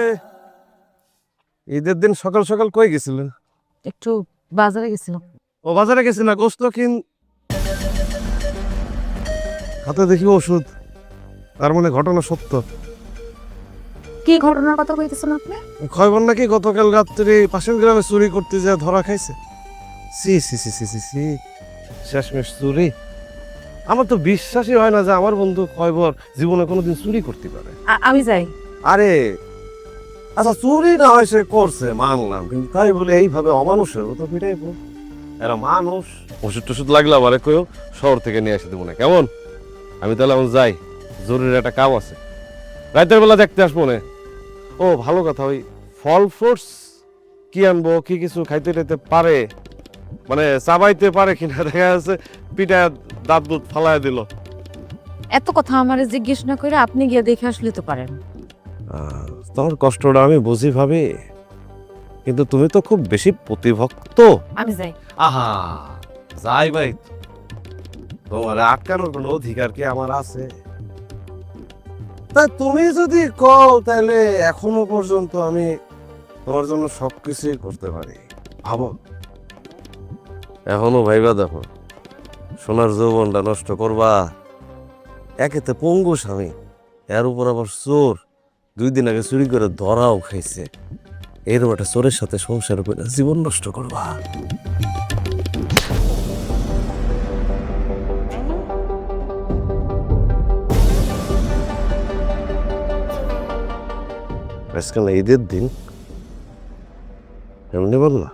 তাহলে ঈদের দিন সকাল সকাল কই গেছিলেন? একটু বাজারে গেছিলাম। ও বাজারে গেছি না, গোস্ত হাতে দেখি ওষুধ। তার মানে ঘটনা সত্য। কি ঘটনার কথা কইতেছেন আপনি? খয়বন নাকি গতকাল রাত্রে পাশের গ্রামে চুরি করতে যা ধরা খাইছে। সি সি সি সি সি সি শেষমেশ চুরি। আমার তো বিশ্বাসই হয় না যে আমার বন্ধু খয়বর জীবনে কোনোদিন চুরি করতে পারে। আমি যাই। আরে আচ্ছা, চুরি না হয় সে করছে মানলাম, কিন্তু তাই বলে এইভাবে অমানুষের মতো পিটাইবো? এরা মানুষ। ওষুধ টষুধ লাগলে আবার কেউ শহর থেকে নিয়ে এসে দেবো না, কেমন? আমি তাহলে এখন যাই, জরুরি একটা কাম আছে। রাতের বেলা দেখতে আসবো না। ও ভালো কথা, ওই ফল ফ্রুটস কি আনবো, কি কিছু খাইতে টাইতে পারে, মানে চাবাইতে পারে কিনা, দেখা যাচ্ছে পিঠা দাঁত দুধ ফালায় দিল। এত কথা আমারে জিজ্ঞেস না করে আপনি গিয়ে দেখে আসলে তো পারেন। তোমার কষ্টটা আমি বুঝি ভাবি, কিন্তু তুমি তো খুব বেশি প্রতিভক্ত। আমি যাই। আহা, যাই ভাই, তোমার আটকানোর কোনো অধিকার কি আমার আছে? তা তুমি যদি কও তাহলে এখনো পর্যন্ত আমি তোমার জন্য সবকিছুই করতে পারি। ভাবো, এখনো ভাইবা দেখো, সোনার যৌবনটা নষ্ট করবা? একেতে পঙ্গু স্বামী, এর উপর আবার চোর, 2 দিন আগে চুরি করে ধরাও খাইছে। এরকম একটা চোরের সাথে সংসার করে জীবন নষ্ট করবা? আজকাল ঈদের দিন এমনি বললা?